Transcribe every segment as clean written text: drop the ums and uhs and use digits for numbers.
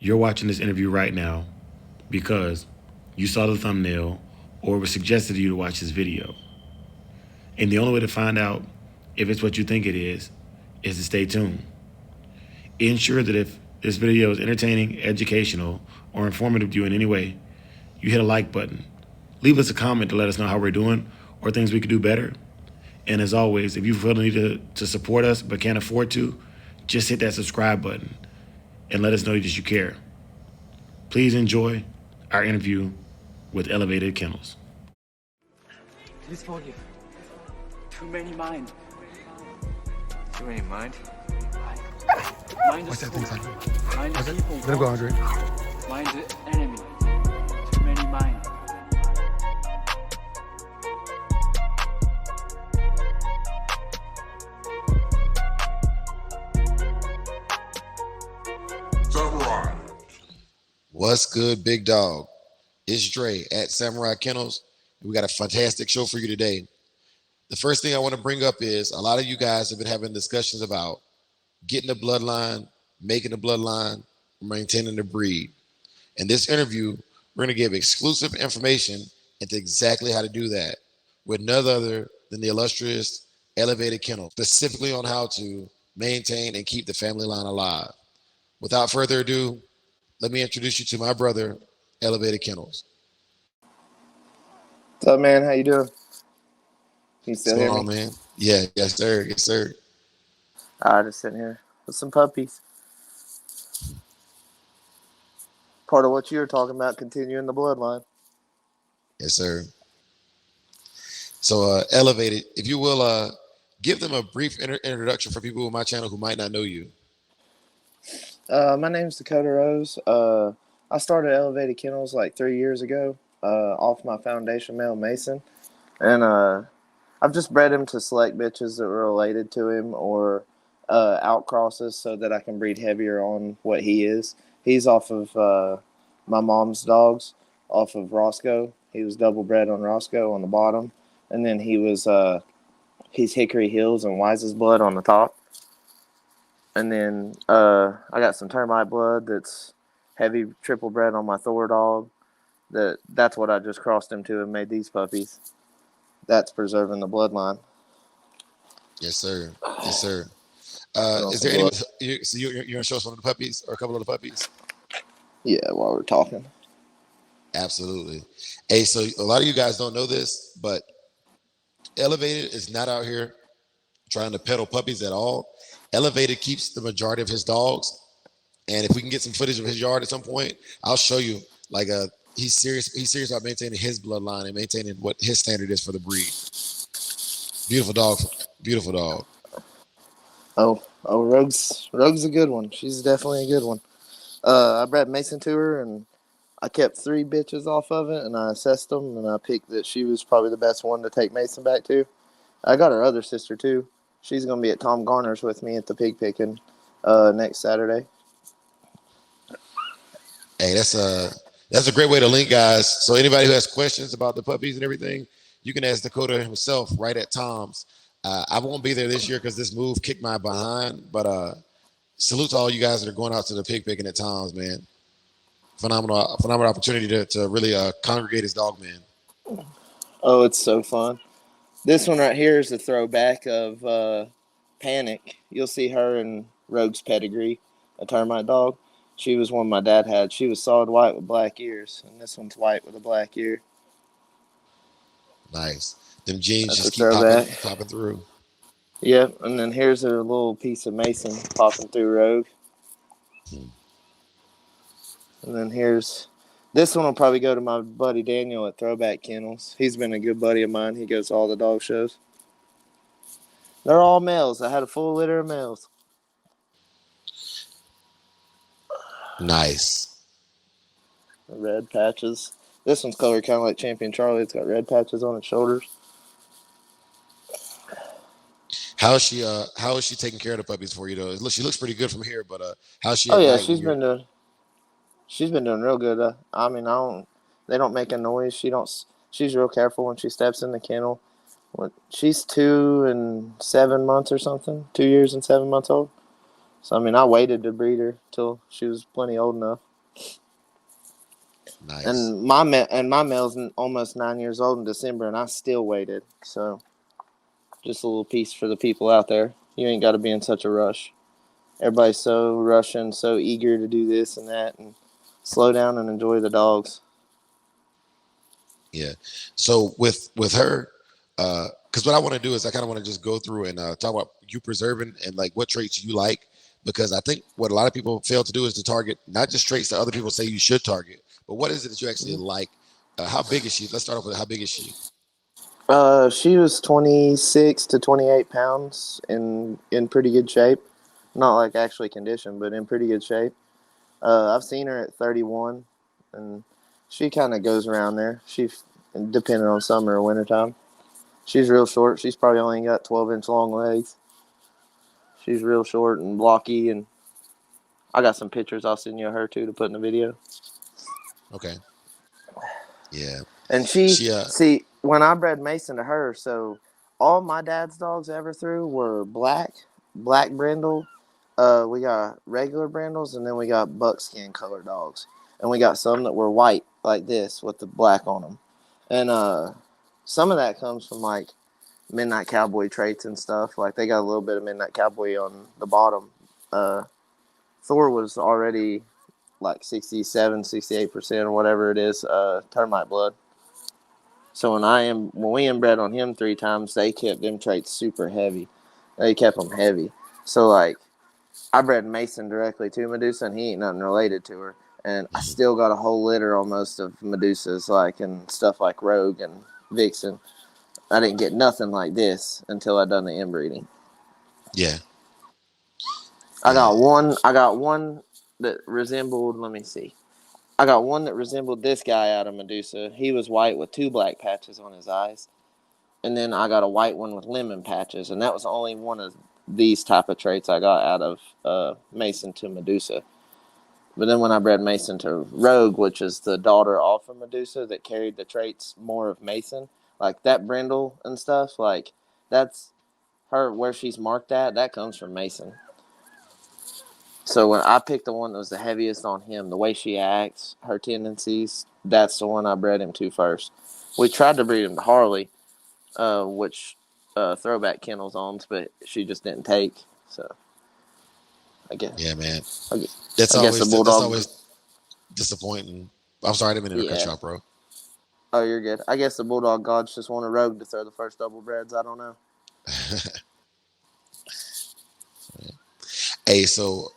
You're watching this interview right now because you saw the thumbnail or it was suggested to you to watch this video. And the only way to find out if it's what you think it is to stay tuned. Ensure that if this video is entertaining, educational, or informative to you in any way, you hit a like button. Leave us a comment to let us know how we're doing or things we could do better. And as always, if you feel the need to support us but can't afford to, just hit that subscribe button and let us know that you care. Please enjoy our interview with Elevated Kennels. Please forgive. Too many mind. Too many mind? Mind the Watch that school. thing, son. Mind the people. Let him go, Andre. Mind the enemy. Too many mind. Samurai. What's good, big dog? It's Dre at Samurai Kennels. We got a fantastic show for you today. The first thing I want to bring up is a lot of you guys have been having discussions about getting a bloodline, making a bloodline, maintaining the breed. In this interview, we're going to give exclusive information into exactly how to do that with none other than the illustrious Elevated Kennel, specifically on how to maintain and keep the family line alive. Without further ado, let me introduce you to my brother, Elevated Kennels. What's up, man? How you doing? Can you What's still going hear on, me? man? Yeah, yes, sir. Yes, sir. Just sitting here with some puppies. Part of what you were talking about, continuing the bloodline. Yes, sir. So, Elevated, if you will, give them a brief introduction for people on my channel who might not know you. My name's Dakota Rose. I started Elevated Kennels like 3 years ago, off my foundation male Mason, and I've just bred him to select bitches that were related to him or outcrosses so that I can breed heavier on what he is. He's off of my mom's dogs, off of Roscoe. He was double bred on Roscoe on the bottom, and then he's Hickory Hills and Wise's blood on the top. And then I got some termite blood that's heavy triple bred on my Thor dog. That's what I just crossed him to and made these puppies. That's preserving the bloodline. Yes, sir. Yes, sir. Is Awesome there any? blood. So you're going to show us one of the puppies or a couple of the puppies? Yeah, while we're talking. Absolutely. Hey, so a lot of you guys don't know this, but Elevated is not out here trying to peddle puppies at all. Elevated keeps the majority of his dogs, and if we can get some footage of his yard at some point, I'll show you. He's serious. He's serious about maintaining his bloodline and maintaining what his standard is for the breed. Beautiful dog. Beautiful dog. Oh, Rogue's a good one. She's definitely a good one. I bred Mason to her, and I kept 3 bitches off of it, and I assessed them, and I picked that she was probably the best one to take Mason back to. I got her other sister, too. She's going to be at Tom Garner's with me at the pig picking next Saturday. Hey, that's a great way to link, guys. So anybody who has questions about the puppies and everything, you can ask Dakota himself right at Tom's. I won't be there this year because this move kicked my behind, but salute to all you guys that are going out to the pig picking at Tom's, man. Phenomenal opportunity to really congregate as Dogman. Oh, it's so fun. This one right here is a throwback of Panic. You'll see her in Rogue's Pedigree, a termite dog. She was one my dad had. She was solid white with black ears, and this one's white with a black ear. Nice. Them jeans That's just a keep throwback. popping through. Yep, and then here's a little piece of Mason popping through Rogue. And then this one will probably go to my buddy Daniel at Throwback Kennels. He's been a good buddy of mine. He goes to all the dog shows. They're all males. I had a full litter of males. Nice. Red patches. This one's colored kind of like Champion Charlie. It's got red patches on its shoulders. How is she taking care of the puppies for you though? She looks pretty good from here, but how's she Oh at yeah, night when you're she's been doing real good. They don't make a noise. She's real careful when she steps in the kennel. She's 2 and 7 months or something. 2 years and 7 months old. So I waited to breed her till she was plenty old enough. Nice. And my male's almost 9 years old in December, and I still waited. So just a little piece for the people out there. You ain't got to be in such a rush. Everybody's so rushing, so eager to do this and that, and slow down and enjoy the dogs. Yeah. So with her, because what I want to do is I kind of want to just go through and talk about you preserving and like what traits you like, because I think what a lot of people fail to do is to target not just traits that other people say you should target, but what is it that you actually like? How big is she? Let's start off with how big is she? She was 26 to 28 pounds in pretty good shape. Not like actually conditioned, but in pretty good shape. I've seen her at 31, and she kind of goes around there. She's depending on summer or wintertime. She's real short. She's probably only got 12-inch long legs. She's real short and blocky, and I got some pictures I'll send you of her too to put in the video. Okay. Yeah. And She see, when I bred Mason to her, so all my dad's dogs ever threw were black brindle. We got regular brindles, and then we got buckskin color dogs, and we got some that were white like this with the black on them, and some of that comes from like Midnight Cowboy traits and stuff. Like they got a little bit of Midnight Cowboy on the bottom. Thor was already like 67, 68% or whatever it is, termite blood. So when we inbred on him 3 times, they kept them traits super heavy. They kept them heavy. So like I bred Mason directly to Medusa, and he ain't nothing related to her. And I mhm. still got a whole litter almost of Medusas, like and stuff like Rogue and Vixen. I didn't get nothing like this until I done the inbreeding. Yeah. I Yeah. got one. I got one that resembled. Let me see. I got one that resembled this guy out of Medusa. He was white with 2 black patches on his eyes. And then I got a white one with lemon patches, and that was the only one of these type of traits I got out of Mason to Medusa. But then when I bred Mason to Rogue, which is the daughter off of Medusa that carried the traits more of Mason, like that brindle and stuff, like that's her where she's marked at. That comes from Mason. So when I picked the one that was the heaviest on him, the way she acts, her tendencies, that's the one I bred him to first. We tried to breed him to Harley, which Throwback Kennels owns, but she just didn't take. So I guess Yeah, man. I guess, That's I guess the always that's bulldog. always disappointing. I'm sorry, I didn't mean to cut Yeah. you off, bro. Oh, you're good. I guess the bulldog gods just want a Rogue to throw the first double breds. I don't know. Hey, so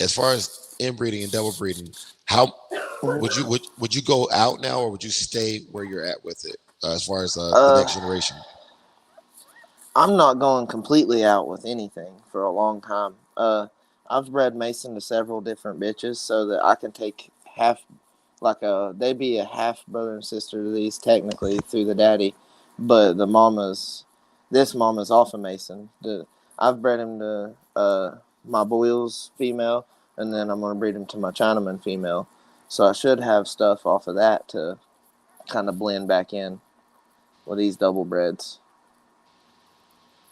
as far as inbreeding and double breeding, how would you go out now, or would you stay where you're at with it as far as the Uh, next generation? I'm not going completely out with anything for a long time. I've bred Mason to several different bitches so that I can take half, like they'd be a half brother and sister to these technically through the daddy, but this mama's off of Mason. I've bred him to my Boyle's female, and then I'm gonna breed him to my Chinaman female. So I should have stuff off of that to kind of blend back in with these double breds.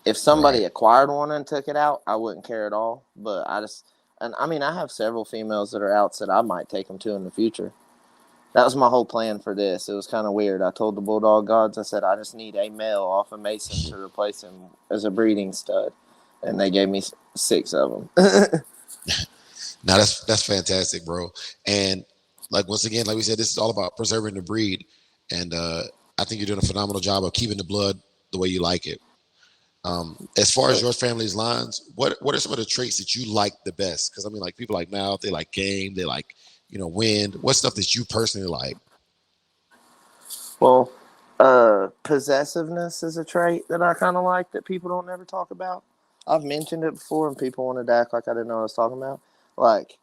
If Right. somebody acquired one and took it out, I wouldn't care at all. But and I mean, I have several females that are outs that I might take them to in the future. That was my whole plan for this. It was kind of weird. I told the Bulldog Gods, I said, I just need a male off of Mason to replace him as a breeding stud. And they gave me 6 of them. Now that's fantastic, bro. And like once again, like we said, this is all about preserving the breed, and I think you're doing a phenomenal job of keeping the blood the way you like it. As far as your family's lines, what are some of the traits that you like the best? Because I mean, like people like mouth, they like game, they like wind. What stuff that you personally like? Well, possessiveness is a trait that I kind of like that people don't ever talk about. I've mentioned it before, and people wanted to act like I didn't know what I was talking about. Like,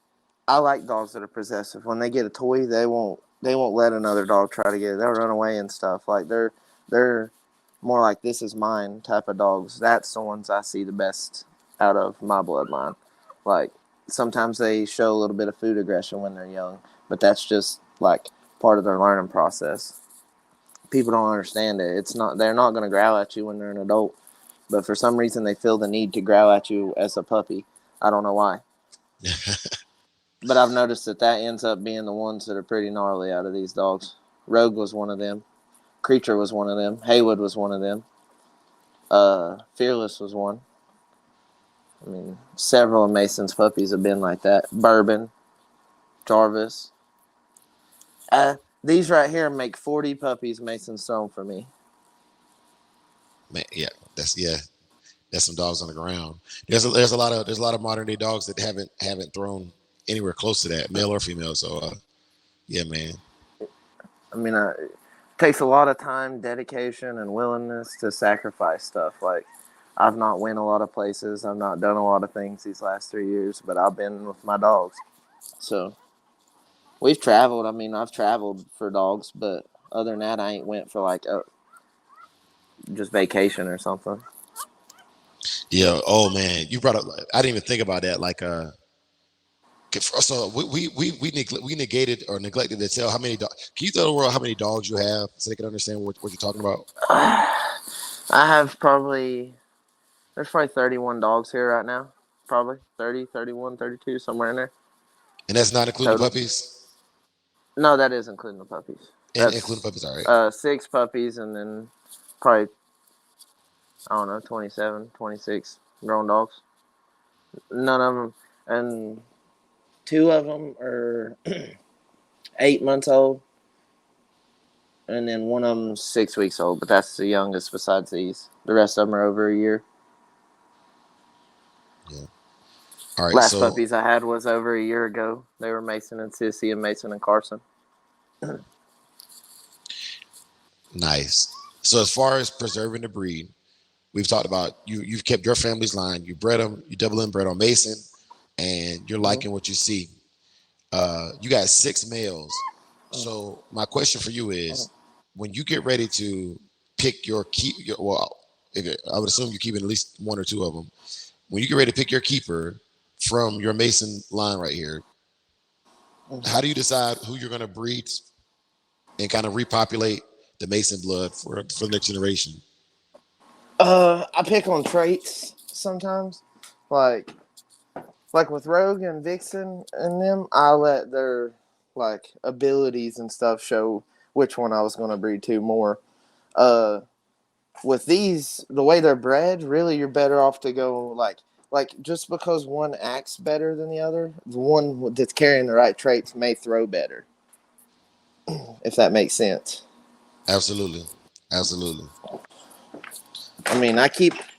I like dogs that are possessive. When they get a toy, they won't let another dog try to get it. They'll run away and stuff. Like they're more like this is mine type of dogs. That's the ones I see the best out of my bloodline. Like sometimes they show a little bit of food aggression when they're young, but that's just like part of their learning process. People don't understand it. They're not going to growl at you when they're an adult, but for some reason they feel the need to growl at you as a puppy. I don't know why. But I've noticed that ends up being the ones that are pretty gnarly out of these dogs. Rogue was one of them. Creature was one of them. Haywood was one of them. Fearless was one. I mean, several of Mason's puppies have been like that. Bourbon, Jarvis. These right here make 40 puppies Mason's thrown for me. Man, that's some dogs on the ground. There's a lot of modern day dogs that haven't thrown anywhere close to that, male or female. So yeah, man. I mean, it takes a lot of time, dedication, and willingness to sacrifice stuff. Like, I've not went a lot of places. I've not done a lot of things these last 3 years, but I've been with my dogs. So we've traveled. I mean, I've traveled for dogs, but other than that, I ain't went for like just vacation or something. Yeah. Oh man, you brought up. I didn't even think about that. Like so we negated or neglected to tell how many dogs. Can you tell the world how many dogs you have so they can understand what you're talking about? I have there's probably 31 dogs here right now. Probably 30, 31, 32, somewhere in there. And that's not including Total. the puppies? No, that is including the puppies. And including puppies, all right. 6 puppies and then probably, I don't know, 27, 26 grown dogs. None of them, and 2 of them are 8 months old, and then one of them's 6 weeks old, but that's the youngest besides these. The rest of them are over a year. Yeah. All right. Last puppies I had was over a year ago. They were Mason and Sissy and Mason and Carson. Nice. So as far as preserving the breed, we've talked about you've kept your family's line, you bred them, you double inbred on Mason, and you're liking what you see. You got 6 males. So my question for you is, when you get ready to pick I would assume you're keeping at least 1 or 2 of them. When you get ready to pick your keeper from your Mason line right here, how do you decide who you're going to breed and kind of repopulate the Mason blood for the next generation? I pick on traits sometimes, like with Rogue and Vixen and them. I let their like abilities and stuff show which one I was going to breed to more. With these, the way they're bred, really you're better off to go like just because one acts better than the other, the one that's carrying the right traits may throw better. If that makes sense. Absolutely. I mean, I've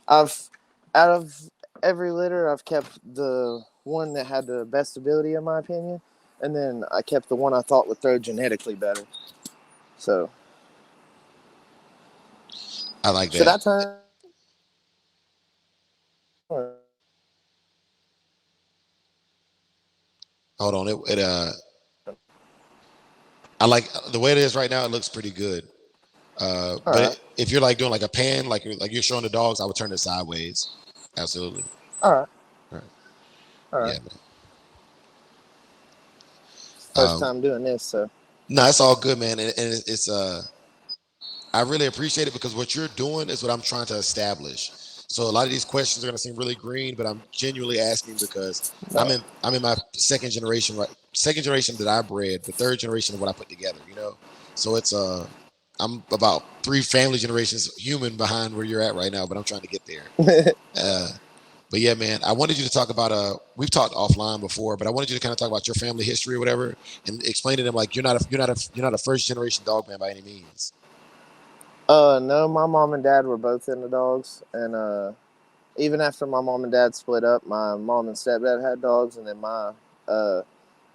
out of every litter, I've kept the one that had the best ability, in my opinion, and then I kept the one I thought would throw genetically better. So, I like that. Should I turn? Hold on. I like the way it is right now. It looks pretty good. But right. if you're like doing like a pan, like you're showing the dogs, I would turn it sideways. Absolutely. All right. Yeah, man. First time doing this, so. No, it's all good, man, and it's I really appreciate it because what you're doing is what I'm trying to establish. So a lot of these questions are going to seem really green, but I'm genuinely asking because I'm in my second generation that I bred, the third generation of what I put together, you know. So it's I'm about 3 family generations human behind where you're at right now, but I'm trying to get there. But yeah, man, I wanted you to talk about we've talked offline before, but I wanted you to kind of talk about your family history or whatever, and explain to them like you're not a first generation dog man by any means. No, my mom and dad were both into dogs, and even after my mom and dad split up, my mom and stepdad had dogs, and then my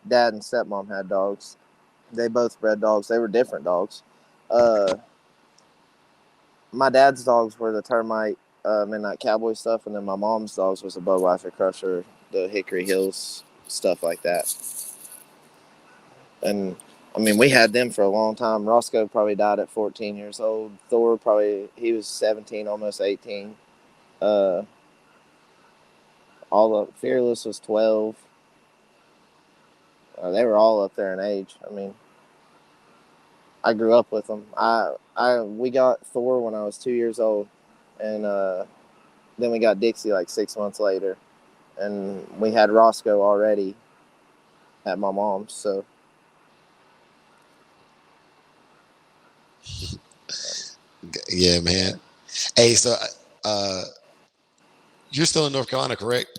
dad and stepmom had dogs. They both bred dogs. They were different dogs. My dad's dogs were the termite, midnight cowboy stuff, and then my mom's dogs was the Budweiser Crusher, the Hickory Hills, stuff like that. And I mean, we had them for a long time. Roscoe probably died at 14 years old. Thor he was 17, almost 18. Fearless was 12. They were all up there in age. I mean, I grew up with them. We got Thor when I was 2 years old, and then we got Dixie like 6 months later, and we had Roscoe already at my mom's. So Yeah, man. Hey, so uh, you're still in North Carolina, correct?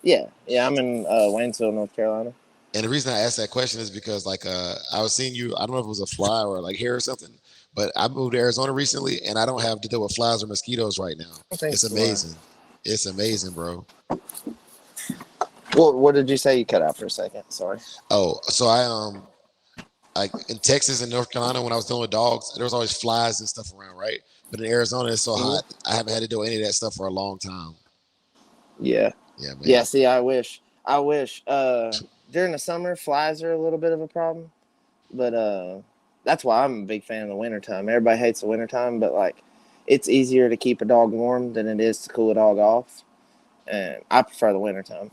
yeah, I'm in Waynesville, North Carolina. And the reason I asked that question is because like I was seeing you, I don't know if it was a fly or like hair or something, but I moved to Arizona recently and I don't have to deal with flies or mosquitoes right now. I think It's it's why. amazing. It's amazing, bro. Well, what did you say? You cut out for a second. Sorry. Oh, so I like in Texas and North Carolina when I was dealing with dogs, there was always flies and stuff around, right? But in Arizona it's so Hmm. hot, I haven't had to do any of that stuff for a long time. Yeah. Yeah, man. Yeah. See, I wish. I wish. During the summer, flies are a little bit of a problem, but that's why I'm a big fan of the wintertime. Everybody hates the wintertime, but like, it's easier to keep a dog warm than it is to cool a dog off, and I prefer the wintertime.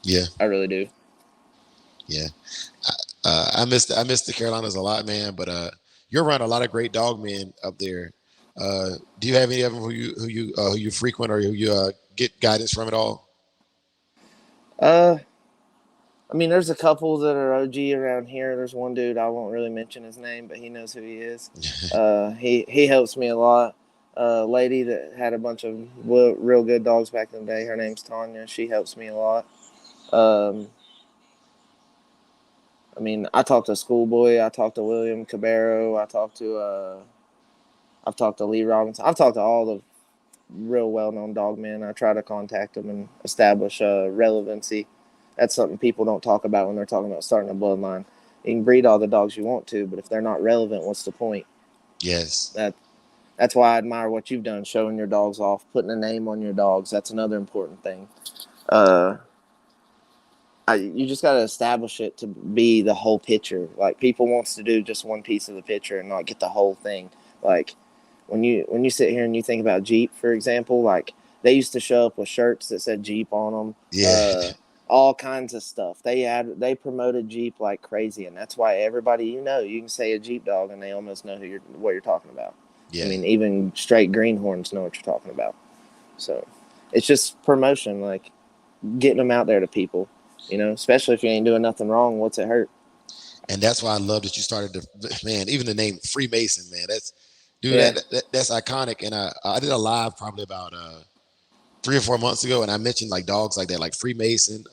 Yeah, I really do. yeah. I miss the Carolinas a lot, man. But you're around a lot of great dog men up there. Do you have any of them who you frequent or who you get guidance from at all? Uh, I mean, there's a couple that are OG around here. There's one dude I won't really mention his name, but he knows who he is. He helps me a lot. Lady that had a bunch of real good dogs back in the day. Her name's Tanya. She helps me a lot. Um, I mean, I talked to Schoolboy. I talked to William Cabero. I've talked to Lee Robinson. I've talked to all the real well-known dog men. I try to contact them and establish relevancy. That's something people don't talk about when they're talking about starting a bloodline. You can breed all the dogs you want to, but if they're not relevant, what's the point? Yes. That that's why I admire what you've done, showing your dogs off, putting a name on your dogs. That's another important thing. Uh, you just got to establish it to be the whole picture. Like people wants to do just one piece of the picture and not get the whole thing. Like when you sit here and you think about Jeep, for example, like they used to show up with shirts that said Jeep on them, Yeah. all kinds of stuff. They promoted Jeep like crazy, and that's why everybody you can say a Jeep dog and they almost know what you're talking about. I Yeah. mean, even straight greenhorns know what you're talking about. So it's just promotion, like getting them out there to people. Especially if you ain't doing nothing wrong. What's it hurt? And that's why I love that you started to, man, even the name Freemason, man. That's dude, Yeah. that's iconic. And I did a live probably about 3 or 4 months ago, and I mentioned like dogs like that, like Freemason,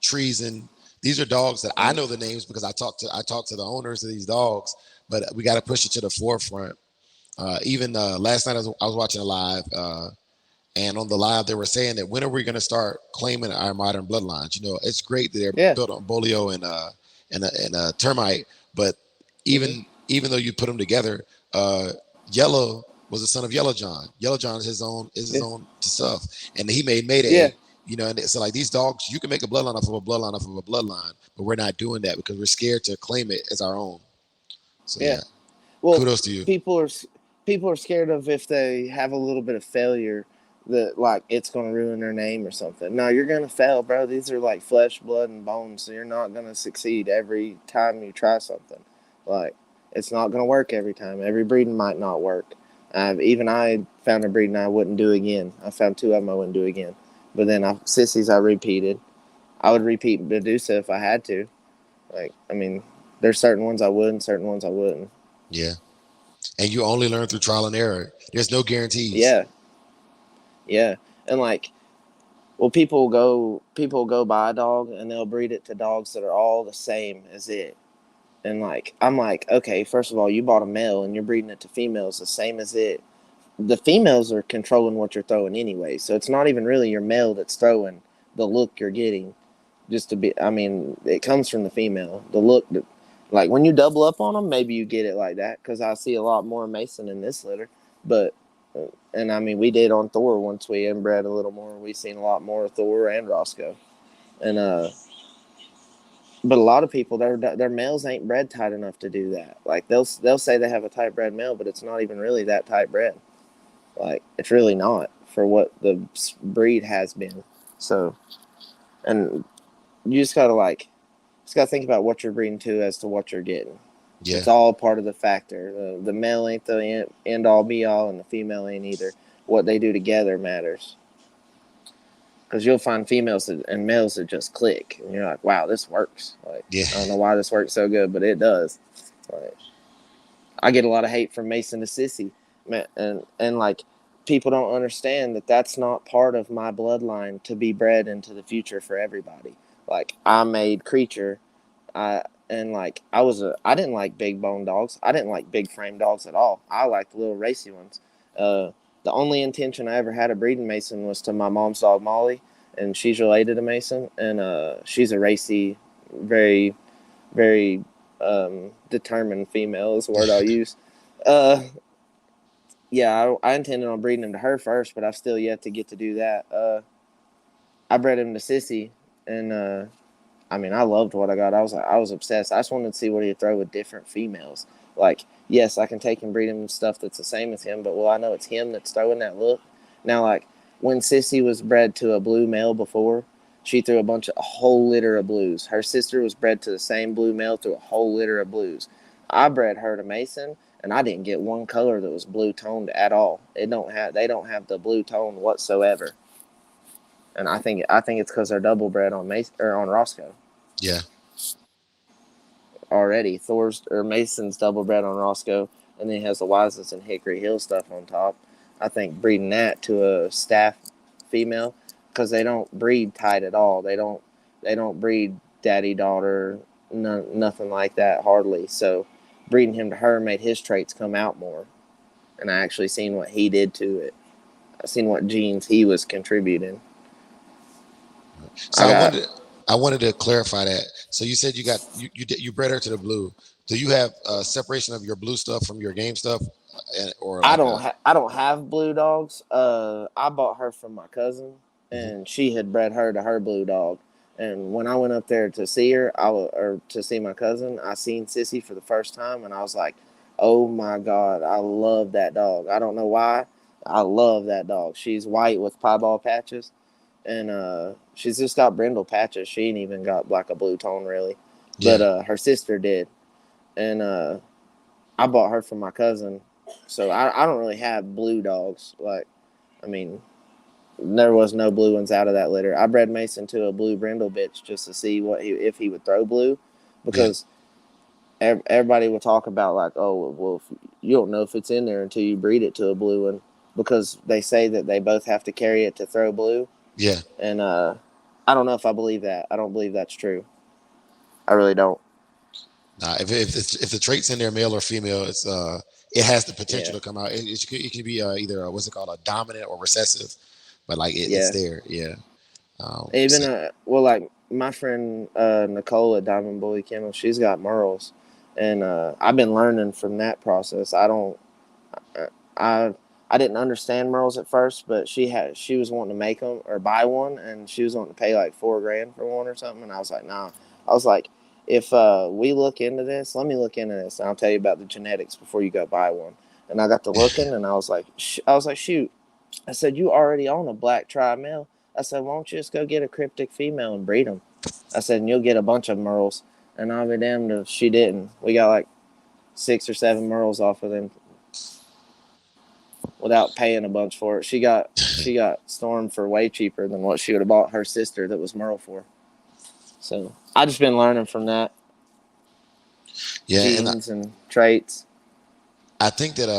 Treason. These are dogs that I Mm-hmm. know the names because I talked to the owners of these dogs. But we got to push it to the forefront. Even last night I was watching a live, and on the live they were saying that when are we going to start claiming our modern bloodlines? It's great that they're Yeah. built on bolio and termite, but Mm-hmm. even though you put them together, uh, Yellow was the son of Yellow John. Yellow John is his Yeah. own stuff, and he made Mayday. Yeah. And so like these dogs, you can make a bloodline off of a bloodline off of a bloodline, but we're not doing that because we're scared to claim it as our own. So Yeah. yeah, Well, kudos to you. people are people are scared of if they have a little bit of failure that like it's going to ruin their name or something. No, you're going to fail, bro. These are like flesh, blood, and bones. So you're not going to succeed every time you try something. Like it's not going to work every time. Every breeding might not work. Even I found a breeding I wouldn't do again. I found two of them I wouldn't do again. But then sissies I repeated. I would repeat Medusa if I had to. Like I mean, there's certain ones I would and certain ones I wouldn't. Yeah, and you only learn through trial and error. There's no guarantees. Yeah, yeah, and like, well, people go buy a dog and they'll breed it to dogs that are all the same as it. And like, I'm like, okay, first of all, you bought a male and you're breeding it to females the same as it. The females are controlling what you're throwing anyway, so it's not even really your male that's throwing the look you're getting. Just to be, I mean, it comes from the female. The look, like when you double up on them, maybe you get it like that because I see a lot more Mason in this litter. But and I mean, we did on Thor once we inbred a little more. We seen a lot more of Thor and Roscoe, and but a lot of people their males ain't bred tight enough to do that. Like they'll say they have a tight bred male, but it's not even really that tight bred. Like it's really not for what the breed has been. So, and you just gotta think about what you're breeding to as to what you're getting. Yeah. It's all part of the factor. The male ain't the end all be all, and the female ain't either. What they do together matters. because you'll find females and males that just click, and you're like, wow, this works. Like, Yeah. I don't know why this works so good, but it does. Like, I get a lot of hate from Mason to Sissy, man, and like people don't understand that that's not part of my bloodline to be bred into the future for everybody. Like, I made Creature, I and like I didn't like big bone dogs. I didn't like big frame dogs at all. I liked little racy ones. The only intention I ever had of breeding Mason was to my mom's dog Molly, and she's related to Mason, and she's a racy, very, very determined female is the word I'll use. Uh, yeah, I intended on breeding him to her first, but I've still yet to get to do that. I bred him to Sissy, and I mean, I loved what I got. I was obsessed. I just wanted to see what he'd throw with different females. Like, yes, I can take and breed him stuff that's the same as him, but will I know it's him that's throwing that look? Now, like, when Sissy was bred to a blue male before, she threw a whole litter of blues. Her sister was bred to the same blue male through a whole litter of blues. I bred her to Mason, and I didn't get one color that was blue toned at all. They don't have the blue tone whatsoever. And I think it's because they're double bred on Mason or on Roscoe. Yeah. Already. Mason's double bred on Roscoe, and then he has the Wises and Hickory Hill stuff on top. I think breeding that to a staff female, because they don't breed tight at all. They don't breed daddy daughter, nothing like that hardly. So breeding him to her made his traits come out more, and I actually seen what he did to it. I seen what genes he was contributing. So I wanted to clarify that. So you said you bred her to the blue. Do you have separation of your blue stuff from your game stuff, or like I don't have blue dogs. I bought her from my cousin, and she had bred her to her blue dog. And when I went up there to see her, or to see my cousin, I seen Sissy for the first time, and I was like, "Oh my God, I love that dog." I don't know why, I love that dog. She's white with piebald patches, and she's just got brindle patches. She ain't even got like a blue tone really, yeah. but her sister did, and I bought her from my cousin, so I don't really have blue dogs. Like, I mean, there was no blue ones out of that litter. I bred Mason to a blue brindle bitch just to see if he would throw blue, because everybody will talk about like, oh well, you don't know if it's in there until you breed it to a blue one, because they say that they both have to carry it to throw blue. Yeah. And I don't know if I believe that. I don't believe that's true. I really don't. Nah, if the traits in there, male or female, it has the potential Yeah. to come out. It could be either what's it called, a dominant or recessive, but like it's Yeah. there. Yeah. Even So, well, like my friend Nicole at Diamond Boy Kennel, she's got Merles, and I've been learning from that process. I I didn't understand Merles at first, but she was wanting to make them or buy one, and she was wanting to pay like $4,000 for one or something, and I was like, nah. I was like, if we look into this, let me look into this, and I'll tell you about the genetics before you go buy one. And I got to looking, and I was like, shoot. I said, you already own a black tri-male. I said, why don't you just go get a cryptic female and breed them? I said, and you'll get a bunch of Merles. And I'll be damned if she didn't. We got like 6 or 7 Merles off of them without paying a bunch for it. She got Storm for way cheaper than what she would have bought her sister that was Merle for. So I just been learning from that. yeah, and Genes and traits. I think that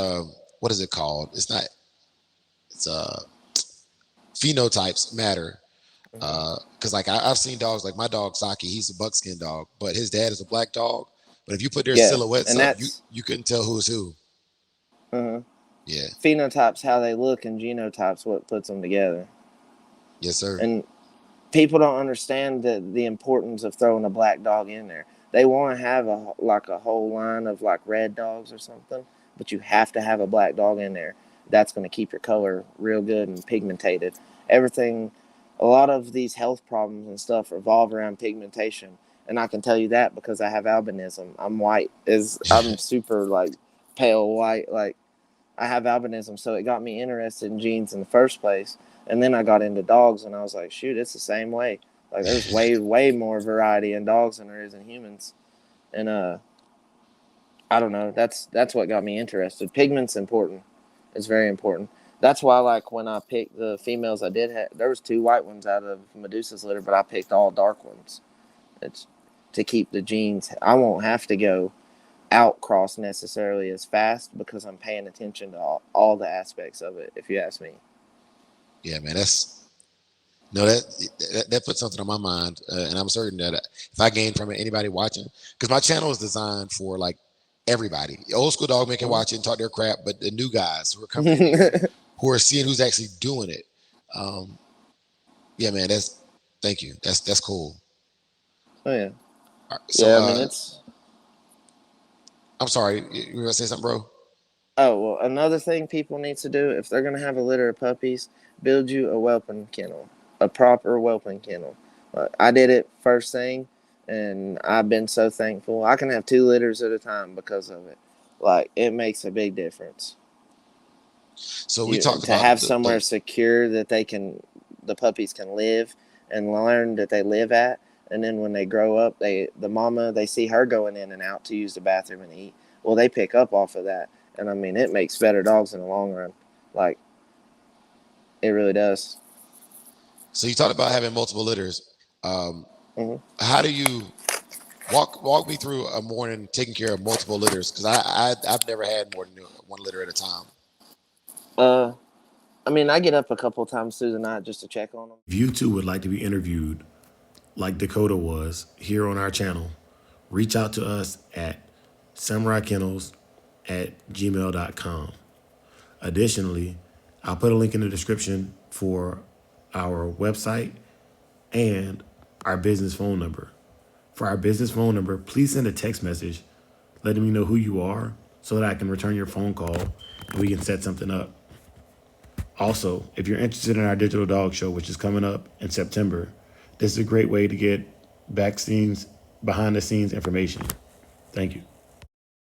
what is it called? It's phenotypes matter. Because like I've seen dogs like my dog Saki, he's a buckskin dog, but his dad is a black dog. But if you put their Yeah, silhouettes and up, that's you couldn't tell who's who. Yeah. phenotypes how they look, and genotypes what puts them together. Yes, sir. And people don't understand the importance of throwing a black dog in there. They want to have a whole line of like red dogs or something, but you have to have a black dog in there. That's going to keep your color real good and pigmented. Everything, a lot of these health problems and stuff revolve around pigmentation, and I can tell you that because I have albinism. I'm white. I'm super like pale white. Like, I have albinism, so it got me interested in genes in the first place. And then I got into dogs, and I was like, shoot, it's the same way. Like, there's way more variety in dogs than there is in humans. And I don't know. That's what got me interested. Pigment's important. It's very important. That's why, like, when I picked the females I did have, there was 2 white ones out of Medusa's litter, but I picked all dark ones. It's to keep the genes. I won't have to go outcross necessarily as fast because I'm paying attention to all the aspects of it, if you ask me. Yeah, man, that puts something on my mind, and I'm certain that if I gain from it, anybody watching, because my channel is designed for like everybody. Old school dogmen can watch it and talk their crap, but the new guys who are coming in here, who are seeing who's actually doing it, yeah, man, thank you. That's cool. Oh yeah. All right, so, Yeah, I mean it's. I'm sorry, you were gonna say something, bro? Oh well, another thing people need to do if they're gonna have a litter of puppies, build you a whelping kennel, a proper whelping kennel. I did it first thing, and I've been so thankful. I can have 2 litters at a time because of it. Like it makes a big difference. So we talked To about have somewhere secure that the puppies can live and learn that they live at, and then when they grow up, the mama, they see her going in and out to use the bathroom and eat. Well, they pick up off of that, and I mean it makes better dogs in the long run. Like it really does. so you talked about having multiple litters. Hmm. How do you walk me through a morning taking care of multiple litters? Because I've never had more than 1 litter at a time. I mean, I get up a couple times through the night just to check on them. If you too would like to be interviewed like Dakota was here on our channel, reach out to us at samuraikennels@gmail.com. Additionally, I'll put a link in the description for our website and our business phone number. For our business phone number, please send a text message letting me know who you are so that I can return your phone call and we can set something up. Also, if you're interested in our digital dog show, which is coming up in September, this is a great way to get behind the scenes information. Thank you.